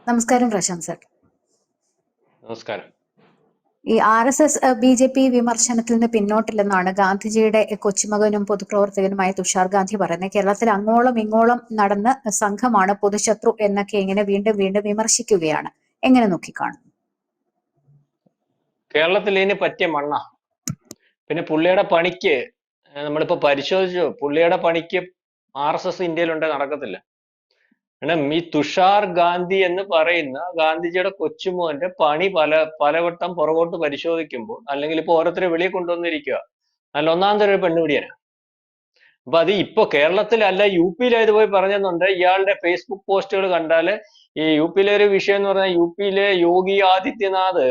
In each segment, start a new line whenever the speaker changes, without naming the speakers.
നമസ്കാരം പ്രശാന്ത് സർ.
നമസ്കാരം.
ഈ RSS BJP വിമർശനത്തിൽ നിന്ന് പിന്നോട്ടില്ലെന്നാണ് ഗാന്ധിജിയുടെ കൊച്ചുമകനും പൊതുപ്രവർത്തകനുമായ തുഷാർ ഗാന്ധി പറയുന്നത്. കേരളത്തിൽ അങ്ങോളം ഇങ്ങോളം നടന്ന് സംഘമാണ് പൊതുശത്രു എന്നൊക്കെ ഇങ്ങനെ വീണ്ടും വീണ്ടും വിമർശിക്കുകയാണ്. എങ്ങനെ നോക്കിക്കാണും?
കേരളത്തിൽ ഇതിന് പറ്റിയ മണ്ണ. പിന്നെ പുള്ളിയുടെ പണിക്ക് നമ്മളിപ്പോ പരിശോധിച്ചു, പുള്ളിയുടെ പണിക്ക് RSS ഇന്ത്യയിലുണ്ടെ നടക്കത്തില്ല. കാരണം ഈ തുഷാർ ഗാന്ധി എന്ന് പറയുന്ന ഗാന്ധിജിയുടെ കൊച്ചുമോന്റെ പണി പലവട്ടം പുറകോട്ട് പരിശോധിക്കുമ്പോൾ, അല്ലെങ്കിൽ ഇപ്പൊ ഓരോരുത്തരെ വെളിയെ കൊണ്ടുവന്നിരിക്കുക, നല്ല ഒന്നാം തരം ഒരു പെണ്ണുപിടിയാണ്. അപ്പൊ അത് ഇപ്പൊ കേരളത്തിലല്ല UP-യിലായത് പോയി പറഞ്ഞെന്നുണ്ട്. ഇയാളുടെ ഫേസ്ബുക്ക് പോസ്റ്റുകൾ കണ്ടാല് ഈ UP-യിലെ ഒരു വിഷയം എന്ന് പറഞ്ഞാൽ UP-യിലെ യോഗി ആദിത്യനാഥ്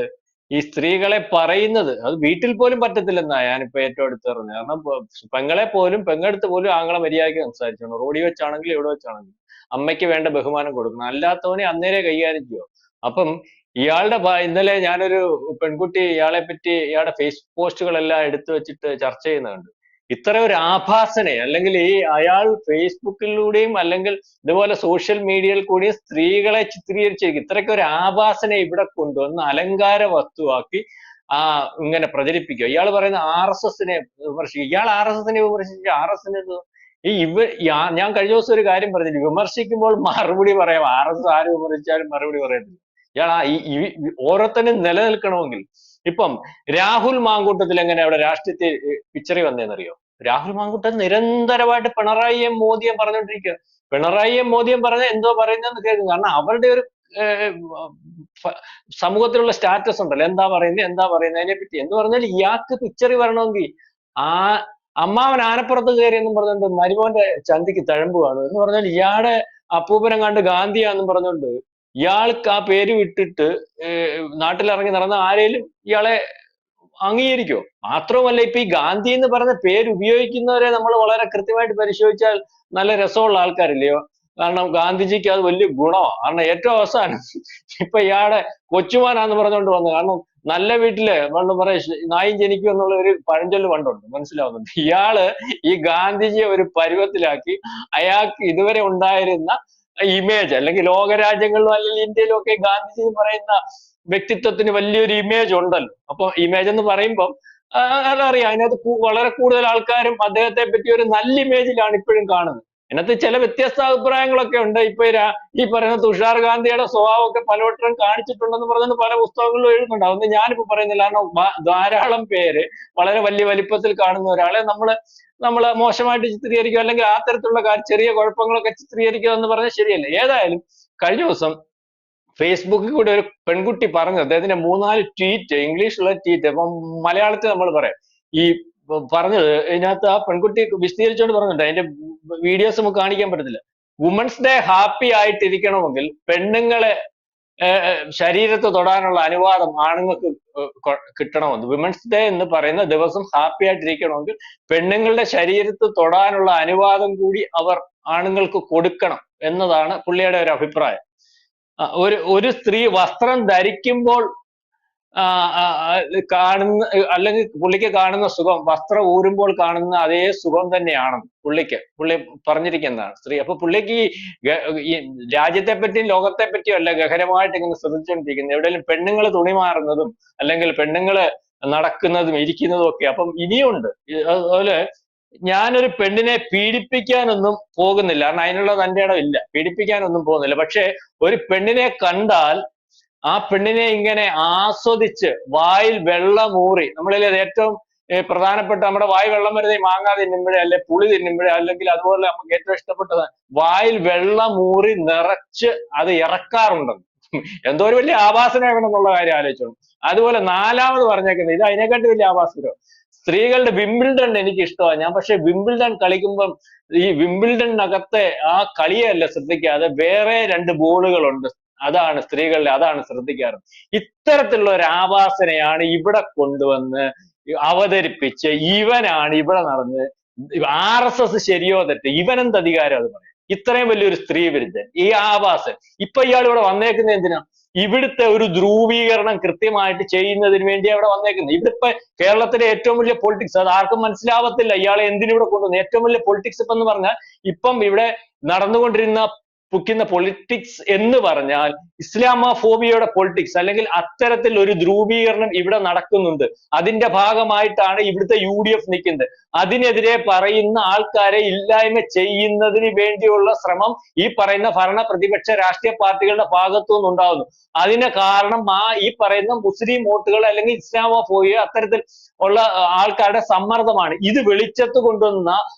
ഈ സ്ത്രീകളെ പറയുന്നത് അത് വീട്ടിൽ പോലും പറ്റത്തില്ലെന്നാ ഞാനിപ്പോ ഏറ്റവും അടുത്ത് പറഞ്ഞത്. കാരണം പെങ്ങളടുത്ത് പോലും ആങ്ങളെ മര്യാദയ്ക്ക് സംസാരിച്ചോണം. റോഡിൽ വെച്ചാണെങ്കിലും എവിടെ വെച്ചാണെങ്കിലും അമ്മയ്ക്ക് വേണ്ട ബഹുമാനം കൊടുക്കണം. അല്ലാത്തവനെ അന്നേരെ കൈകാര്യം ചെയ്യും. അപ്പം ഇയാളുടെ ഇന്നലെ ഞാനൊരു പെൺകുട്ടി ഇയാളെ പറ്റി ഇയാളുടെ ഫേസ്ബുക്ക് പോസ്റ്റുകളെല്ലാം എടുത്തു വെച്ചിട്ട് ചർച്ച ചെയ്യുന്നുണ്ട്. ഇത്ര ഒരു ആഭാസനെ, അല്ലെങ്കിൽ അയാൾ ഫേസ്ബുക്കിലൂടെയും അല്ലെങ്കിൽ ഇതുപോലെ സോഷ്യൽ മീഡിയയിൽ കൂടിയും സ്ത്രീകളെ ചിത്രീകരിച്ചിരിക്കും. ഇത്രയ്ക്ക് ഒരു ആഭാസനെ ഇവിടെ കൊണ്ടുവന്ന് അലങ്കാര വസ്തുവാക്കി ഇങ്ങനെ പ്രചരിപ്പിക്കുക. ഇയാൾ പറയുന്ന RSS-നെ വിമർശിക്കുക. ഇയാൾ RSS-നെ വിമർശിച്ച് RSS-നെ ഞാൻ കഴിഞ്ഞ ദിവസം ഒരു കാര്യം പറഞ്ഞില്ല, വിമർശിക്കുമ്പോൾ മറുപടി പറയാം. RSS ആര് വിമർശിച്ചാലും മറുപടി പറയത്തില്ല. ഇയാൾ ഓരോരുത്തരും നിലനിൽക്കണമെങ്കിൽ ഇപ്പം രാഹുൽ മാങ്കൂട്ടത്തിൽ എങ്ങനെ അവിടെ രാഷ്ട്രീയത്തിൽ പിച്ചറി വന്നതെന്നറിയോ? രാഹുൽ മാങ്കൂട്ടത്തിൽ നിരന്തരമായിട്ട് പിണറായിയും മോദിയും പറഞ്ഞുകൊണ്ടിരിക്കുക. പിണറായിയും മോദിയും പറഞ്ഞ എന്തോ പറയുന്നതെന്ന് കേൾക്കും. കാരണം അവരുടെ ഒരു സമൂഹത്തിലുള്ള സ്റ്റാറ്റസ് ഉണ്ടല്ലോ, എന്താ പറയുന്നത് അതിനെ പറ്റി എന്ന് പറഞ്ഞാൽ ഇയാൾക്ക് പിച്ചറി വരണമെങ്കിൽ അമ്മാവൻ ആനപ്പുറത്ത് കയറി എന്നും പറഞ്ഞുകൊണ്ട് മരുമോന്റെ ചന്തിക്ക് തഴമ്പ് കാണും എന്ന് പറഞ്ഞാൽ ഇയാളുടെ അപ്പൂപ്പനം കണ്ട് ഗാന്ധിയാന്നും പറഞ്ഞുകൊണ്ട് ഇയാൾക്ക് ആ പേര് വിട്ടിട്ട് നാട്ടിലിറങ്ങി നടന്ന ആരേലും ഇയാളെ അംഗീകരിക്കോ? മാത്രവുമല്ല, ഇപ്പൊ ഈ ഗാന്ധി എന്ന് പറഞ്ഞ പേര് ഉപയോഗിക്കുന്നവരെ നമ്മൾ വളരെ കൃത്യമായിട്ട് പരിശോധിച്ചാൽ നല്ല രസമുള്ള ആൾക്കാരില്ലയോ? കാരണം ഗാന്ധിജിക്ക് അത് വലിയ ഗുണമാണ്. കാരണം ഏറ്റവും അവസാനം ഇപ്പൊ ഇയാളെ കൊച്ചുമാനാന്ന് പറഞ്ഞുകൊണ്ട് വന്നു. കാരണം നല്ല വീട്ടില് പണ്ട് പറയും നായും ജനിക്കും എന്നുള്ള ഒരു പഴഞ്ചൊല്ല് പണ്ടുണ്ട്, മനസ്സിലാവുന്നുണ്ട്. ഇയാള് ഈ ഗാന്ധിജിയെ ഒരു പരുവത്തിലാക്കി അയാൾക്ക് ഇതുവരെ ഉണ്ടായിരുന്ന ഇമേജ്, അല്ലെങ്കിൽ ലോകരാജ്യങ്ങളിലും അല്ലെങ്കിൽ ഇന്ത്യയിലും ഒക്കെ ഗാന്ധിജി എന്ന് പറയുന്ന വ്യക്തിത്വത്തിന് വലിയൊരു ഇമേജ് ഉണ്ടല്ലോ. അപ്പൊ ഇമേജ് എന്ന് പറയുമ്പം അതറിയാം, അതിനകത്ത് വളരെ കൂടുതൽ ആൾക്കാരും അദ്ദേഹത്തെ പറ്റി ഒരു നല്ല ഇമേജിലാണ് ഇപ്പോഴും കാണുന്നത്. അതിനകത്ത് ചില വ്യത്യസ്ത അഭിപ്രായങ്ങളൊക്കെ ഉണ്ട്. ഇപ്പൊ ഈ പറയുന്ന തുഷാർ ഗാന്ധിയുടെ സ്വഭാവമൊക്കെ പലവട്ടം കാണിച്ചിട്ടുണ്ടെന്ന് പറഞ്ഞിട്ട് പല പുസ്തകങ്ങളിലും എഴുതുന്നുണ്ട്. അതൊന്നും ഞാനിപ്പോ പറയുന്നില്ല. കാരണം ധാരാളം പേര് വളരെ വലിയ വലിപ്പത്തിൽ കാണുന്ന ഒരാളെ നമ്മള് മോശമായിട്ട് ചിത്രീകരിക്കുക, അല്ലെങ്കിൽ ആ തരത്തിലുള്ള ചെറിയ കുഴപ്പങ്ങളൊക്കെ ചിത്രീകരിക്കുക എന്ന് പറഞ്ഞാൽ ശരിയല്ല. ഏതായാലും കഴിഞ്ഞ ദിവസം ഫേസ്ബുക്കിൽ കൂടെ ഒരു പെൺകുട്ടി പറഞ്ഞു, അദ്ദേഹത്തിന്റെ 3-4 ട്വീറ്റ്, ഇംഗ്ലീഷിലുള്ള ട്വീറ്റ്, അപ്പം മലയാളത്തിൽ നമ്മൾ പറയാം. ഈ പറഞ്ഞത് ഇതിനകത്ത് ആ പെൺകുട്ടി വിശദീകരിച്ചുകൊണ്ട് പറഞ്ഞിട്ടുണ്ട്. അതിന്റെ വീഡിയോസ് നമുക്ക് കാണിക്കാൻ പറ്റത്തില്ല. വുമൻസ് ഡേ ഹാപ്പി ആയിട്ടിരിക്കണമെങ്കിൽ പെണ്ണുങ്ങളെ ശരീരത്ത് തൊടാനുള്ള അനുവാദം ആണുങ്ങൾക്ക് കിട്ടണമെന്ന്. വിമൻസ് ഡേ എന്ന് പറയുന്ന ദിവസം ഹാപ്പി ആയിട്ടിരിക്കണമെങ്കിൽ പെണ്ണുങ്ങളുടെ ശരീരത്ത് തൊടാനുള്ള അനുവാദം കൂടി അവർ ആണുങ്ങൾക്ക് കൊടുക്കണം എന്നതാണ് പുള്ളിയുടെ ഒരു അഭിപ്രായം. ഒരു സ്ത്രീ വസ്ത്രം ധരിക്കുമ്പോൾ കാണുന്ന, അല്ലെങ്കിൽ പുള്ളിക്ക് കാണുന്ന സുഖം വസ്ത്രം ഊരുമ്പോൾ കാണുന്ന അതേ സുഖം തന്നെയാണെന്ന് പുള്ളി പറഞ്ഞിരിക്കുന്നതാണ് സ്ത്രീ. അപ്പൊ പുള്ളിക്ക് ഈ രാജ്യത്തെ പറ്റിയും ലോകത്തെ പറ്റിയും അല്ല ഗഹനമായിട്ട് ഇങ്ങനെ ശ്രദ്ധിച്ചുകൊണ്ടിരിക്കുന്നത്. എവിടെയെങ്കിലും പെണ്ണുങ്ങൾ തുണി മാറുന്നതും അല്ലെങ്കിൽ പെണ്ണുങ്ങള് നടക്കുന്നതും ഇരിക്കുന്നതും ഒക്കെ. അപ്പം ഇനിയുണ്ട്. അതുപോലെ ഞാനൊരു പെണ്ണിനെ പീഡിപ്പിക്കാനൊന്നും പോകുന്നില്ല, കാരണം അതിനുള്ള തന്റെ ഇടം ഇല്ല, പീഡിപ്പിക്കാനൊന്നും പോകുന്നില്ല. പക്ഷെ ഒരു പെണ്ണിനെ കണ്ടാൽ ആ പെണ്ണിനെ ഇങ്ങനെ ആസ്വദിച്ച് വായിൽ വെള്ളമൂറി, നമ്മളിൽ ഏറ്റവും പ്രധാനപ്പെട്ട നമ്മുടെ വായിൽ വെള്ളം വരുന്നത് മാങ്ങ തിന്നുമ്പോഴേ, അല്ലെ പുളി തിന്നുമ്പോഴേ, അല്ലെങ്കിൽ അതുപോലെ നമുക്ക് ഏറ്റവും ഇഷ്ടപ്പെട്ടത് വായിൽ വെള്ളമൂറി നിറച്ച് അത് ഇറക്കാറുണ്ടെന്ന്. എന്തോ ഒരു വലിയ ആവാസനയാണെന്നുള്ള കാര്യം ആലോചിച്ചോളൂ. അതുപോലെ നാലാമത് പറഞ്ഞേക്കുന്നത് ഇത് അതിനെക്കാട്ടി വലിയ ആവാസനോ, സ്ത്രീകളുടെ വിംബിൾഡൺ എനിക്ക് ഇഷ്ടമാണ്. ഞാൻ പക്ഷെ വിംബിൾഡൺ കളിക്കുമ്പം ഈ വിംബിൾഡണിനകത്തെ ആ കളിയല്ല ശ്രദ്ധിക്കാതെ വേറെ 2 ബോളുകളുണ്ട്, അതാണ് സ്ത്രീകളുടെ, അതാണ് ശ്രദ്ധിക്കാറ്. ഇത്തരത്തിലുള്ള ഒരു ആവാസനയാണ് ഇവിടെ കൊണ്ടുവന്ന് അവതരിപ്പിച്ച് ഇവനാണ് ഇവിടെ നടന്ന് RSS ശരിയോ തെറ്റ്, ഇവനെന്ത് അധികാരം അത് പറയാം? ഇത്രയും വലിയൊരു സ്ത്രീ വിരുദ്ധൻ, ഈ ആവാസൻ. ഇപ്പൊ ഇയാൾ ഇവിടെ വന്നേക്കുന്നത് എന്തിനാ? ഇവിടുത്തെ ഒരു ധ്രുവീകരണം കൃത്യമായിട്ട് ചെയ്യുന്നതിന് വേണ്ടി അവിടെ വന്നേക്കുന്നത്. ഇവിടിപ്പോ കേരളത്തിലെ ഏറ്റവും വലിയ പൊളിറ്റിക്സ്, അത് ആർക്കും മനസ്സിലാവത്തില്ല ഇയാളെ എന്തിനിവിടെ കൊണ്ടുവന്നു. ഏറ്റവും വലിയ പൊളിറ്റിക്സ് ഇപ്പം എന്ന് പറഞ്ഞാൽ ഇപ്പം ഇവിടെ നടന്നുകൊണ്ടിരുന്ന പുക്കുന്ന പൊളിറ്റിക്സ് എന്ന് പറഞ്ഞാൽ ഇസ്ലാമോഫോബിയയുടെ പൊളിറ്റിക്സ്, അല്ലെങ്കിൽ അത്തരത്തിൽ ഒരു ധ്രുവീകരണം ഇവിടെ നടക്കുന്നുണ്ട്. അതിന്റെ ഭാഗമായിട്ടാണ് ഇവിടുത്തെ UDF നിൽക്കുന്നത്. അതിനെതിരെ പറയുന്ന ആൾക്കാരെ ഇല്ലായ്മ ചെയ്യുന്നതിന് വേണ്ടിയുള്ള ശ്രമം ഈ പറയുന്ന ഭരണ പ്രതിപക്ഷ രാഷ്ട്രീയ പാർട്ടികളുടെ ഭാഗത്തു നിന്നുണ്ടാകുന്നു. അതിന് കാരണം ഈ പറയുന്ന മുസ്ലിം വോട്ടുകൾ അല്ലെങ്കിൽ ഇസ്ലാമോഫോബിയ അത്തരത്തിൽ ഉള്ള ആൾക്കാരുടെ സമ്മർദ്ദമാണ്. ഇത് വെളിച്ചത്ത് കൊണ്ടുവന്ന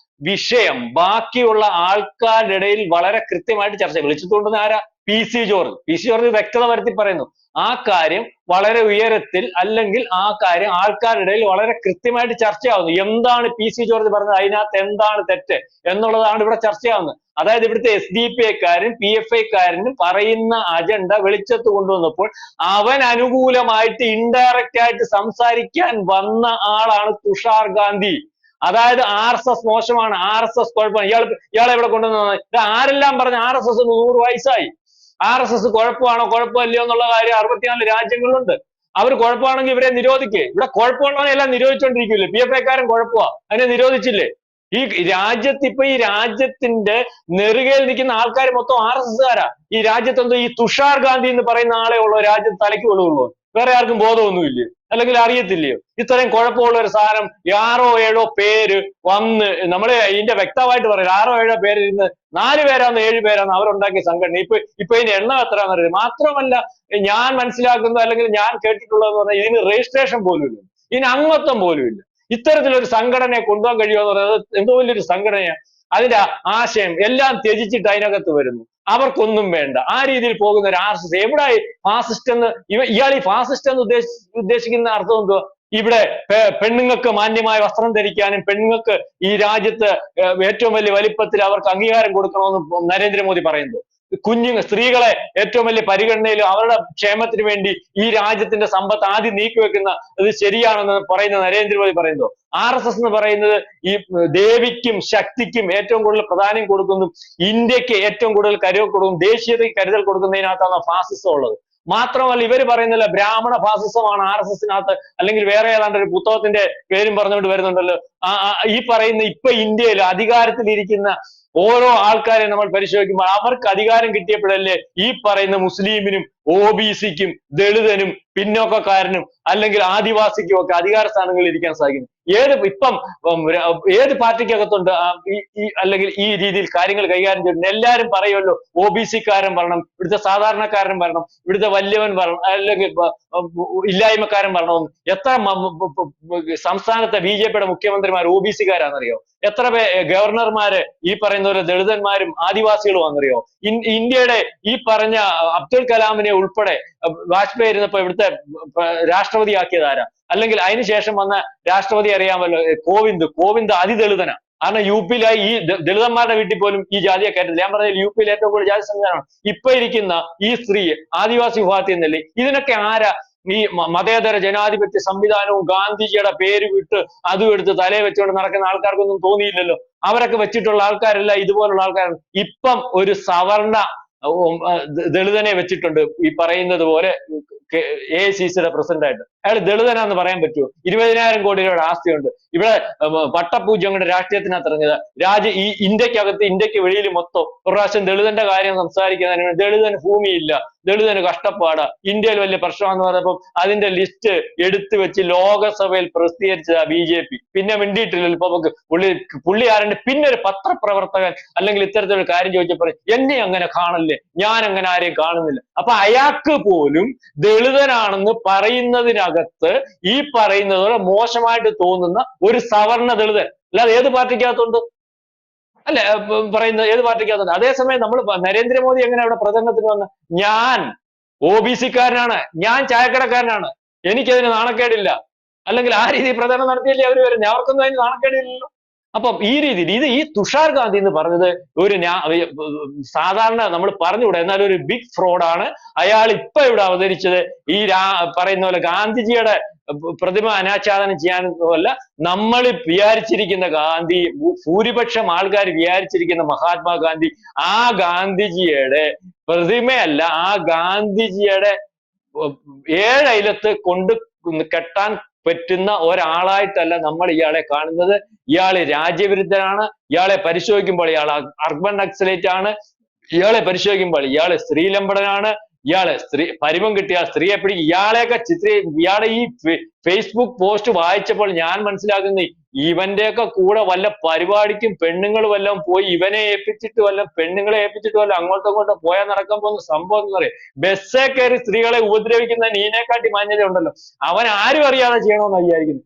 വിഷയം ബാക്കിയുള്ള ആൾക്കാരുടെ ഇടയിൽ വളരെ കൃത്യമായിട്ട് ചർച്ച. വിളിച്ചത് കൊണ്ടുവന്ന ആരാ? PC ജോർജ് വ്യക്തത വരുത്തി പറയുന്നു. ആ കാര്യം വളരെ ഉയരത്തിൽ, അല്ലെങ്കിൽ ആ കാര്യം ആൾക്കാരുടെ ഇടയിൽ വളരെ കൃത്യമായിട്ട് ചർച്ചയാവുന്നു. എന്താണ് PC ജോർജ് പറഞ്ഞത്, അതിനകത്ത് എന്താണ് തെറ്റ് എന്നുള്ളതാണ് ഇവിടെ ചർച്ചയാവുന്നത്. അതായത് ഇവിടുത്തെ SDPIക്കാരും PFIക്കാരനും പറയുന്ന അജണ്ട വെളിച്ചത്ത് കൊണ്ടുവന്നപ്പോൾ അവൻ അനുകൂലമായിട്ട് ഇൻഡയറക്റ്റ് ആയിട്ട് സംസാരിക്കാൻ വന്ന ആളാണ് തുഷാർ ഗാന്ധി. അതായത് RSS മോശമാണ്, RSS കുഴപ്പമാണ്, ഇയാളെ ഇവിടെ കൊണ്ടുവന്നത്. ഇത് ആരെല്ലാം പറഞ്ഞ RSS 100 വയസ്സായി. RSS കുഴപ്പമാണോ കുഴപ്പമില്ലയോ എന്നുള്ള കാര്യം 64 രാജ്യങ്ങളുണ്ട്. അവർ കുഴപ്പമാണെങ്കിൽ ഇവരെ നിരോധിക്കേ. ഇവിടെ കുഴപ്പമുള്ളവനെ എല്ലാം നിരോധിച്ചുകൊണ്ടിരിക്കില്ലേ? PFIക്കാരൻ കുഴപ്പമാ, അതിനെ നിരോധിച്ചില്ലേ? ഈ രാജ്യത്ത് ഇപ്പൊ ഈ രാജ്യത്തിന്റെ നെറുകയിൽ നിൽക്കുന്ന ആൾക്കാർ മൊത്തം RSSകാരാ. ഈ രാജ്യത്തെന്തോ ഈ തുഷാർ ഗാന്ധി എന്ന് പറയുന്ന ആളെ ഉള്ളൂ രാജ്യത്ത് തലയ്ക്ക് വെളിവുള്ളൂ. വേറെ ആർക്കും ബോധമൊന്നുമില്ലേ, അല്ലെങ്കിൽ അറിയത്തില്ലയോ? ഇത്രയും കുഴപ്പമുള്ള ഒരു സാധനം 6 or 7 പേര് വന്ന്, നമ്മള് ഇതിന്റെ വ്യക്തമായിട്ട് പറയാം, 6 or 7 പേര് ഇരുന്ന് 4 പേരാന്ന് 7 പേരാന്ന് അവരുണ്ടാക്കിയ സംഘടന. ഇപ്പൊ ഇതിന്റെ എണ്ണം എത്രയാണെന്ന് അറിയാം. മാത്രമല്ല, ഞാൻ മനസ്സിലാക്കുന്നത് അല്ലെങ്കിൽ ഞാൻ കേട്ടിട്ടുള്ളതെന്ന് പറഞ്ഞാൽ ഇതിന് രജിസ്ട്രേഷൻ പോലും ഇല്ല, ഇതിന് അംഗത്വം പോലും ഇല്ല. ഇത്തരത്തിലൊരു സംഘടനയെ കൊണ്ടുപോകാൻ കഴിയുക എന്ന് പറയുന്നത് എന്തോ വലിയൊരു സംഘടനയാണ്. അതിന്റെ ആശയം എല്ലാം ത്യജിച്ചിട്ട് അതിനകത്ത് വരുന്നു. അവർക്കൊന്നും വേണ്ട. ആ രീതിയിൽ പോകുന്ന ഒരു RSS എവിടെ ഫാസിസ്റ്റ് എന്ന് ഇയാൾ ഈ ഫാസിസ്റ്റ് എന്ന് ഉദ്ദേശിക്കുന്ന അർത്ഥം എന്തുവാ? ഇവിടെ പെണ്ണുങ്ങൾക്ക് മാന്യമായ വസ്ത്രം ധരിക്കാനും പെണ്ണുങ്ങൾക്ക് ഈ രാജ്യത്ത് ഏറ്റവും വലിയ വലിപ്പത്തിൽ അവർക്ക് അംഗീകാരം കൊടുക്കണമെന്ന് നരേന്ദ്രമോദി പറയുന്നു. സ്ത്രീകളെ ഏറ്റവും വലിയ പരിഗണനയിലും അവരുടെ ക്ഷേമത്തിന് വേണ്ടി ഈ രാജ്യത്തിന്റെ സമ്പത്ത് ആദ്യം നീക്കിവെക്കുന്ന ഇത് ശരിയാണെന്ന് പറയുന്ന നരേന്ദ്രമോദി പറയുന്നു. RSS എന്ന് പറയുന്നത് ഈ ദേവിക്കും ശക്തിക്കും ഏറ്റവും കൂടുതൽ പ്രാധാന്യം കൊടുക്കുന്നു, ഇന്ത്യക്ക് ഏറ്റവും കൂടുതൽ കരുതൽ കൊടുക്കും, ദേശീയതയ്ക്ക് കരുതൽ കൊടുക്കുന്നതിനകത്താണ് ഫാസിസം ഉള്ളത്. മാത്രമല്ല, ഇവര് പറയുന്നില്ല ബ്രാഹ്മണ ഫാസിസമാണ് RSSനകത്ത്, അല്ലെങ്കിൽ വേറെ ഏതാണ്ട് ഒരു പുസ്തകത്തിന്റെ പേരും പറഞ്ഞുകൊണ്ട് വരുന്നുണ്ടല്ലോ. ഈ പറയുന്ന ഇപ്പൊ ഇന്ത്യയിൽ അധികാരത്തിലിരിക്കുന്ന ഓരോ ആൾക്കാരെ നമ്മൾ പരിശോധിക്കുമ്പോൾ അവർക്ക് അധികാരം കിട്ടിയപ്പോഴല്ലേ ഈ പറയുന്ന മുസ്ലിമിനും OBCക്കും ദളിതനും പിന്നോക്കക്കാരനും അല്ലെങ്കിൽ ആദിവാസിക്കും ഒക്കെ അധികാര സ്ഥാനങ്ങളിൽ ഇരിക്കാൻ സാധിക്കുന്നു. ഇപ്പം ഏത് പാർട്ടിക്കകത്തുണ്ട് അല്ലെങ്കിൽ ഈ രീതിയിൽ കാര്യങ്ങൾ കൈകാര്യം ചെയ്യുന്നത്? എല്ലാവരും പറയുമല്ലോ OBCക്കാരൻ വരണം, ഇവിടുത്തെ സാധാരണക്കാരൻ വരണം, ഇവിടുത്തെ വലിയവൻ വരണം, അല്ലെങ്കിൽ ഇല്ലായ്മക്കാരൻ വരണമെന്ന്. എത്ര സംസ്ഥാനത്തെ BJPയുടെ മുഖ്യമന്ത്രിമാർ OBCക്കാരാണെന്നറിയോ? എത്ര ഗവർണർമാര് ഈ പറയുന്ന പോലെ ദളിതന്മാരും ആദിവാസികളും ആണെന്നറിയോ? ഇന്ത്യയുടെ ഈ പറഞ്ഞ അബ്ദുൽ കലാമിനെ ഉൾപ്പെടെ വാജ്പേയി ഇരുന്നപ്പോ ഇവിടുത്തെ രാഷ്ട്രപതിയാക്കിയത് ആരാ? അല്ലെങ്കിൽ അതിനുശേഷം വന്ന രാഷ്ട്രപതി അറിയാമല്ലോ, കോവിന്ദ് അതിദളിതനാ. കാരണം UP ഈ ദളിതന്മാരുടെ വീട്ടിൽ പോലും ഈ ജാതിയെ കയറ്റില്ല. ഞാൻ പറഞ്ഞ UP ഏറ്റവും കൂടുതൽ ജാതി സംവിധാനമാണ്. ഇപ്പൊ ഇരിക്കുന്ന ഈ സ്ത്രീ ആദിവാസി വിഭാഗത്തിൽ നിന്നല്ലേ? ഇതിനൊക്കെ ആരാ? ഈ മതേതര ജനാധിപത്യ സംവിധാനവും ഗാന്ധിജിയുടെ പേര് വിട്ട് അതും എടുത്ത് തലയെ വെച്ചുകൊണ്ട് നടക്കുന്ന ആൾക്കാർക്കൊന്നും തോന്നിയില്ലല്ലോ. അവരൊക്കെ വെച്ചിട്ടുള്ള ആൾക്കാരല്ല ഇതുപോലുള്ള ആൾക്കാരാണ്. ഇപ്പം ഒരു സവർണ ദളിതനെ വെച്ചിട്ടുണ്ട് ഈ പറയുന്നത് പോലെ AICCയുടെ പ്രസിഡന്റ് ആയിട്ട്. അയാൾ ദളിതനാന്ന് പറയാൻ പറ്റുമോ? 20,000 കോടി രൂപയുടെ ആസ്തിയുണ്ട്. ഇവിടെ പട്ടപൂജ്യം കൊണ്ട് രാഷ്ട്രീയത്തിനകത്ത് ഇറങ്ങിയത് ഈ ഇന്ത്യക്ക് വെളിയിൽ മൊത്തം ഒരു പ്രാവശ്യം ദളിതന്റെ കാര്യം സംസാരിക്കുന്നതിന് ദളിതന് ഭൂമിയില്ല, ദളിതന് കഷ്ടപ്പാടാ, ഇന്ത്യയിൽ വലിയ പ്രശ്നമാണെന്ന് പറഞ്ഞപ്പോൾ അതിന്റെ ലിസ്റ്റ് എടുത്തു വെച്ച് ലോകസഭയിൽ പ്രസിദ്ധീകരിച്ചതാ BJP. പിന്നെ മിണ്ടിയിട്ടില്ലല്ലോ. ഇപ്പൊ നമുക്ക് പുള്ളി ആരണ്ട് പിന്നെ ഒരു പത്രപ്രവർത്തകൻ അല്ലെങ്കിൽ ഇത്തരത്തിലൊരു കാര്യം ചോദിച്ചപ്പോൾ എന്നെ അങ്ങനെ കാണല്ലേ, ഞാൻ അങ്ങനെ ആരെയും കാണുന്നില്ല. അപ്പൊ അയാൾക്ക് പോലും ദളിതനാണെന്ന് പറയുന്നതിനകത്ത് ഈ പറയുന്നത് പോലെ മോശമായിട്ട് തോന്നുന്ന ഒരു സവർണ ദളിതൻ അല്ലാതെ ഏത് പാർട്ടിക്കകത്തുണ്ട്? അല്ലെ പറയുന്നത് ഏത് പാർട്ടിക്കകത്തുണ്ട്? അതേസമയം നമ്മൾ നരേന്ദ്രമോദി എങ്ങനെ അവിടെ പ്രചരണത്തിന് വന്ന, ഞാൻ OBCക്കാരനാണ്, ഞാൻ ചായക്കടക്കാരനാണ്, എനിക്കതിന് നാണക്കേടില്ല, അല്ലെങ്കിൽ ആ രീതിയിൽ പ്രചരണം നടത്തിയല്ലേ അവർ വരുന്നത്? അവർക്കൊന്നും അതിന് നാണക്കേടില്ലല്ലോ. അപ്പം ഈ രീതിയിൽ ഈ തുഷാർ ഗാന്ധി എന്ന് പറഞ്ഞത് ഒരു സാധാരണ നമ്മൾ പറഞ്ഞുകൂടെ, എന്നാൽ ഒരു ബിഗ് ഫ്രോഡാണ്. അയാൾ ഇപ്പൊ ഇവിടെ അവതരിച്ചത് ഈ പറയുന്ന പോലെ ഗാന്ധിജിയുടെ പ്രതിമ അനാച്ഛാദനം ചെയ്യാനല്ല, നമ്മൾ വിചാരിച്ചിരിക്കുന്ന ഗാന്ധി, ഭൂരിപക്ഷം ആൾക്കാർ വിചാരിച്ചിരിക്കുന്ന മഹാത്മാഗാന്ധി, ആ ഗാന്ധിജിയുടെ പ്രതിമയല്ല, ആ ഗാന്ധിജിയുടെ 7 അയലത്ത് കൊണ്ട് കെട്ടാൻ പറ്റുന്ന ഒരാളായിട്ടല്ല നമ്മൾ ഇയാളെ കാണുന്നത്. ഇയാള് രാജ്യവിരുദ്ധനാണ്. ഇയാളെ പരിശോധിക്കുമ്പോൾ ഇയാൾ അർബൻ നക്സലേറ്റ് ആണ്. ഇയാളെ പരിശോധിക്കുമ്പോൾ ഇയാള് സ്ത്രീലമ്പടനാണ്, ഇയാള് പരിമം കിട്ടിയ സ്ത്രീയെ പിടിക്കും, ഇയാളെയൊക്കെ ഇയാളെ ഈ ഫേസ്ബുക്ക് പോസ്റ്റ് വായിച്ചപ്പോൾ ഞാൻ മനസ്സിലാക്കുന്നത് ഇവന്റെയൊക്കെ കൂടെ വല്ല പരിപാടിക്കും പെണ്ണുങ്ങൾ വല്ലതും പോയി ഇവനെ ഏൽപ്പിച്ചിട്ട് പെണ്ണുങ്ങളെ ഏൽപ്പിച്ചിട്ട് അങ്ങോട്ടും ഇങ്ങോട്ടും പോയാൽ നടക്കാൻ പോകുന്ന സംഭവം എന്ന് പറയും. ബസ്സേ കയറി സ്ത്രീകളെ ഉപദ്രവിക്കുന്ന നീനെക്കാട്ടി മാന്യത ഉണ്ടല്ലോ. അവൻ ആരും അറിയാതെ ചെയ്യണമെന്ന് വിചാരിക്കുന്നു.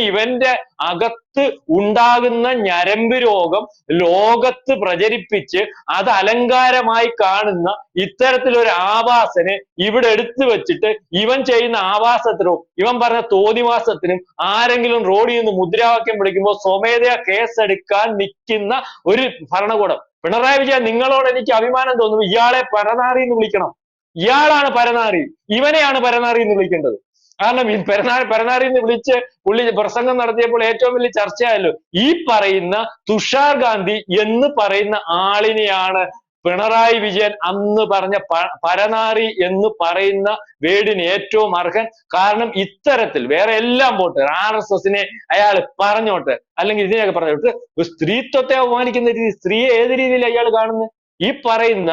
ഇവന്റെ അകത്ത് ഉണ്ടാകുന്ന ഞരമ്പ് രോഗം ലോകത്ത് പ്രചരിപ്പിച്ച് അത് അലങ്കാരമായി കാണുന്ന ഇത്തരത്തിലൊരു ആവാസനെ ഇവിടെ എടുത്തു വെച്ചിട്ട് ഇവൻ ചെയ്യുന്ന ആവാസത്തിനും ഇവൻ പറഞ്ഞ തോന്നിവാസത്തിനും ആരെങ്കിലും റോഡിൽ നിന്ന് മുദ്രാവാക്യം വിളിക്കുമ്പോൾ സ്വമേധയാ കേസെടുക്കാൻ നിൽക്കുന്ന ഒരു ഭരണകൂടം. പിണറായി വിജയൻ, നിങ്ങളോട് എനിക്ക് അഭിമാനം തോന്നുന്നു. ഇയാളെ പരനാറി എന്ന് വിളിക്കണം. ഇയാളാണ് പരനാറി, ഇവനെയാണ് പരനാറി എന്ന് വിളിക്കേണ്ടത്. കാരണം ഈ പരനാറി എന്ന് വിളിച്ച് പുള്ളി പ്രസംഗം നടത്തിയപ്പോൾ ഏറ്റവും വലിയ ചർച്ചയായല്ലോ. ഈ പറയുന്ന തുഷാർ ഗാന്ധി എന്ന് പറയുന്ന ആളിനെയാണ് പിണറായി വിജയൻ അന്ന് പറഞ്ഞ പരനാറി എന്ന് പറയുന്ന വേർഡിന് ഏറ്റവും അർഹൻ. കാരണം ഇത്തരത്തിൽ വേറെ എല്ലാം പോട്ടെ, RSSനെ അയാൾ പറഞ്ഞോട്ടെ, അല്ലെങ്കിൽ ഇതിനെയൊക്കെ പറഞ്ഞോട്ട് സ്ത്രീത്വത്തെ അവമാനിക്കുന്ന രീതി, സ്ത്രീയെ ഏത് രീതിയിൽ അയാൾ കാണുന്നത്? ഈ പറയുന്ന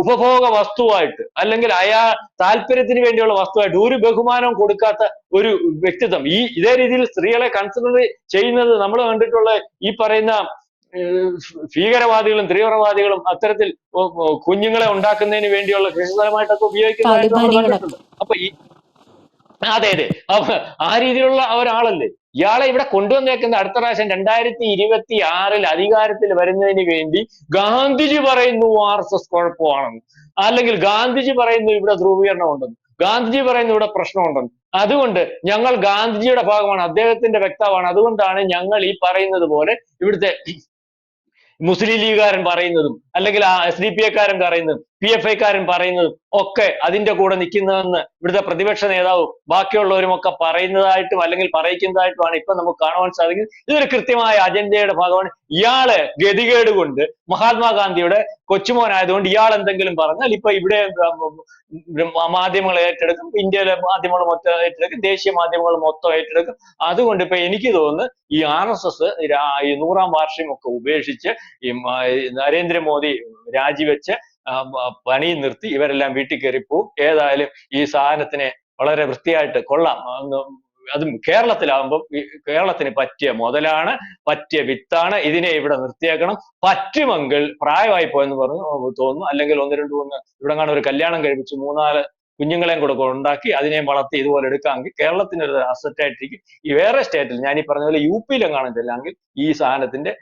ഉപഭോഗ വസ്തുവായിട്ട് അല്ലെങ്കിൽ താല്പര്യത്തിന് വേണ്ടിയുള്ള വസ്തുവായിട്ട് ഒരു ബഹുമാനവും കൊടുക്കാത്ത ഒരു വ്യക്തിത്വം ഇതേ രീതിയിൽ സ്ത്രീകളെ കൺസിഡർ ചെയ്യുന്നത് നമ്മൾ കണ്ടിട്ടുള്ള ഈ പറയുന്ന ഭീകരവാദികളും തീവ്രവാദികളും അത്തരത്തിൽ കുഞ്ഞുങ്ങളെ ഉണ്ടാക്കുന്നതിന് വേണ്ടിയുള്ള കൃഷിതരമായിട്ടൊക്കെ ഉപയോഗിക്കുന്നതായിട്ട് നമ്മൾ കണ്ടിട്ടുണ്ട്. അപ്പൊ അതെ അപ്പൊ ആ രീതിയിലുള്ള ഒരാളല്ലേ ഇയാളെ ഇവിടെ കൊണ്ടുവന്നേക്കുന്ന. അടുത്ത പ്രാവശ്യം 2026 അധികാരത്തിൽ വരുന്നതിന് വേണ്ടി ഗാന്ധിജി പറയുന്നു RSS കുഴപ്പമാണെന്ന്, അല്ലെങ്കിൽ ഗാന്ധിജി പറയുന്നു ഇവിടെ ധ്രുവീകരണം ഉണ്ടെന്ന്, ഗാന്ധിജി പറയുന്നു ഇവിടെ പ്രശ്നമുണ്ടെന്ന്. അതുകൊണ്ട് ഞങ്ങൾ ഗാന്ധിജിയുടെ ഭാഗമാണ്, അദ്ദേഹത്തിന്റെ വ്യക്താവാണ്, അതുകൊണ്ടാണ് ഞങ്ങൾ ഈ പറയുന്നത് പോലെ ഇവിടുത്തെ മുസ്ലിം ലീഗുകാരൻ പറയുന്നതും അല്ലെങ്കിൽ SDPI പറയുന്നതും PFI പറയുന്നതും ഒക്കെ അതിന്റെ കൂടെ നിൽക്കുന്നതെന്ന് ഇവിടുത്തെ പ്രതിപക്ഷ നേതാവും ബാക്കിയുള്ളവരും ഒക്കെ പറയുന്നതായിട്ടും അല്ലെങ്കിൽ പറയിക്കുന്നതായിട്ടുമാണ് ഇപ്പൊ നമുക്ക് കാണുവാൻ സാധിക്കുന്നത്. ഇതൊരു കൃത്യമായ അജണ്ടയുടെ ഭാഗമാണ്. ഇയാള് ഗതികേട് കൊണ്ട് മഹാത്മാഗാന്ധിയുടെ കൊച്ചുമോനായതുകൊണ്ട് ഇയാൾ എന്തെങ്കിലും പറഞ്ഞാൽ ഇപ്പൊ ഇവിടെ മാധ്യമങ്ങൾ ഏറ്റെടുക്കും, ഇന്ത്യയിലെ മാധ്യമങ്ങൾ മൊത്തം ഏറ്റെടുക്കും, ദേശീയ മാധ്യമങ്ങൾ മൊത്തം ഏറ്റെടുക്കും. അതുകൊണ്ട് ഇപ്പൊ എനിക്ക് തോന്നുന്നു ഈ RSS ഈ 100ാം വാർഷികം ഒക്കെ ഉപേക്ഷിച്ച് ഈ നരേന്ദ്രമോദി രാജിവെച്ച് പണി നിർത്തി ഇവരെല്ലാം വീട്ടിൽ കയറിപ്പോവും. ഏതായാലും ഈ സാധനത്തിനെ വളരെ വൃത്തിയായിട്ട് കൊള്ളാം. അതും കേരളത്തിലാവുമ്പോൾ കേരളത്തിന് പറ്റിയ മുതലാണ്, പറ്റിയ വിത്താണ്, ഇതിനെ ഇവിടെ നിർത്തിയേക്കണം. പറ്റുമെങ്കിൽ പ്രായമായി പോയെന്ന് പറഞ്ഞു തോന്നുന്നു, അല്ലെങ്കിൽ 1, 2, 3 ഇവിടെ കാണാൻ ഒരു കല്യാണം കഴിപ്പിച്ച് 3-4 കുഞ്ഞുങ്ങളെയും കൂടെ ഉണ്ടാക്കി അതിനെയും വളർത്തി ഇതുപോലെ എടുക്കാമെങ്കിൽ കേരളത്തിനൊരു അസറ്റ് ആയിട്ടിരിക്കും. ഈ വേറെ സ്റ്റേറ്റിൽ ഞാൻ ഈ പറഞ്ഞ പോലെ UPയിലും കാണാൻ ചെല്ലെങ്കിൽ ഈ സാധനത്തിന്റെ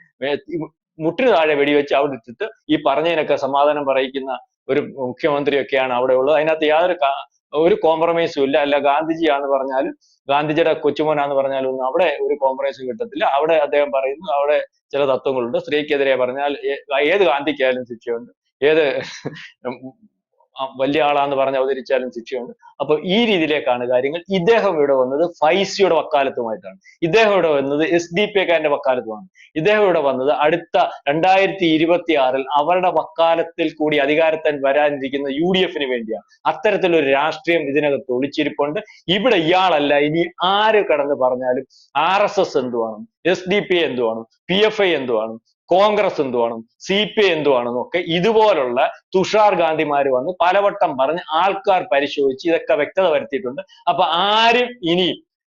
മുട്ടിന് താഴെ വെടിവെച്ച് അവിടെ ഇട്ടിട്ട് ഈ പറഞ്ഞതിനൊക്കെ സമാധാനം പറയിക്കുന്ന ഒരു മുഖ്യമന്ത്രിയൊക്കെയാണ് അവിടെ ഉള്ളത്. അതിനകത്ത് ഒരു കോംപ്രമൈസും ഇല്ല. അല്ല ഗാന്ധിജിയാന്ന് പറഞ്ഞാലും ഗാന്ധിജിയുടെ കൊച്ചുമോനാന്ന് പറഞ്ഞാലും ഒന്നും അവിടെ ഒരു കോംപ്രമൈസും കിട്ടത്തില്ല. അവിടെ അദ്ദേഹം പറയുന്നു അവിടെ ചില തത്വങ്ങളുണ്ട്. സ്ത്രീക്കെതിരെ പറഞ്ഞാൽ ഏത് ഗാന്ധിക്കായാലും ശിക്ഷയുണ്ട്, ഏത് വലിയ ആളാന്ന് പറഞ്ഞ് അവതരിച്ചാലും ശിക്ഷയുണ്ട്. അപ്പൊ ഈ രീതിയിലേക്കാണ് കാര്യങ്ങൾ. ഇദ്ദേഹം ഇവിടെ വന്നത് ഫൈസിയുടെ വക്കാലത്തുമായിട്ടാണ്. ഇദ്ദേഹം ഇവിടെ വന്നത് SDPIക്കാരന്റെ വക്കാലത്തുമാണ്. ഇദ്ദേഹം ഇവിടെ വന്നത് അടുത്ത 2026 അവരുടെ വക്കാലത്തിൽ കൂടി അധികാരത്തിൽ വരാനിരിക്കുന്ന UDFന് വേണ്ടിയാണ്. അത്തരത്തിലൊരു രാഷ്ട്രീയം ഇതിനകത്ത് ഒളിച്ചിരിപ്പുണ്ട്. ഇവിടെ ഇയാളല്ല ഇനി ആര് കടന്ന് പറഞ്ഞാലും RSS എന്തുവാണ്, SDPI എന്തുവാണ്, PFI എന്തുവാണ്, കോൺഗ്രസ് എന്തുവാണ്, CPI എന്തുവാണെന്നൊക്കെ ഇതുപോലുള്ള തുഷാർ ഗാന്ധിമാര് വന്ന് പലവട്ടം പറഞ്ഞ് ആൾക്കാർ പരിശോധിച്ച് ഇതൊക്കെ വ്യക്തത വരുത്തിയിട്ടുണ്ട്. അപ്പൊ ആരും ഇനി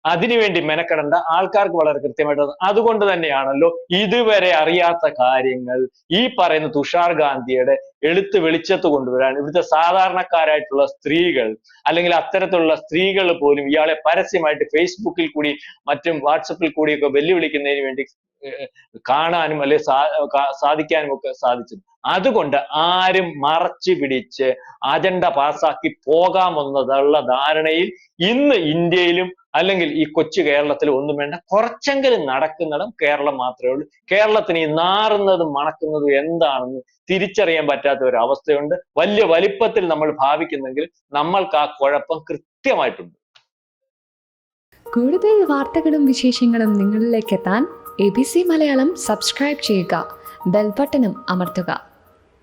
അതിനുവേണ്ടി മെനക്കെടേണ്ട. ആൾക്കാർക്ക് വളരെ കൃത്യമായിട്ട് അതുകൊണ്ട് തന്നെയാണല്ലോ ഇതുവരെ അറിയാത്ത കാര്യങ്ങൾ ഈ പറയുന്ന തുഷാർ ഗാന്ധിയുടെ എഴുത്ത് വെളിച്ചത്ത് കൊണ്ടുവരാൻ ഇവിടുത്തെ സാധാരണക്കാരായിട്ടുള്ള സ്ത്രീകൾ അല്ലെങ്കിൽ അത്തരത്തിലുള്ള സ്ത്രീകൾ പോലും ഇയാളെ പരസ്യമായിട്ട് ഫേസ്ബുക്കിൽ കൂടി മറ്റും വാട്സപ്പിൽ കൂടിയൊക്കെ വെല്ലുവിളിക്കുന്നതിന് വേണ്ടി കാണാനും അല്ലെ സാധിക്കാനും ഒക്കെ സാധിച്ചത്. അതുകൊണ്ട് ആരും മറച്ചു പിടിച്ച് അജണ്ട പാസ്സാക്കി പോകാമെന്നുള്ള ധാരണയിൽ ഇന്ന് ഇന്ത്യയിലും അല്ലെങ്കിൽ ഈ കൊച്ചു കേരളത്തിൽ ഒന്നും വേണ്ട, കുറച്ചെങ്കിലും നടക്കുന്നിടം കേരളം മാത്രമേ ഉള്ളൂ. കേരളത്തിന് ഈ നാറുന്നതും മണക്കുന്നതും എന്താണെന്ന് തിരിച്ചറിയാൻ പറ്റാത്ത ഒരു അവസ്ഥയുണ്ട്. വലിയ വലിപ്പത്തിൽ നമ്മൾ ഭാവിക്കുന്നെങ്കിൽ നമ്മൾക്ക് ആ കുഴപ്പം കൃത്യമായിട്ടുണ്ട്.
കൂടുതൽ വാർത്തകളും വിശേഷങ്ങളും നിങ്ങളിലേക്ക് എത്താൻ ABC മലയാളം സബ്സ്ക്രൈബ് ചെയ്യുക, ബെൽ ബട്ടണും അമർത്തുക.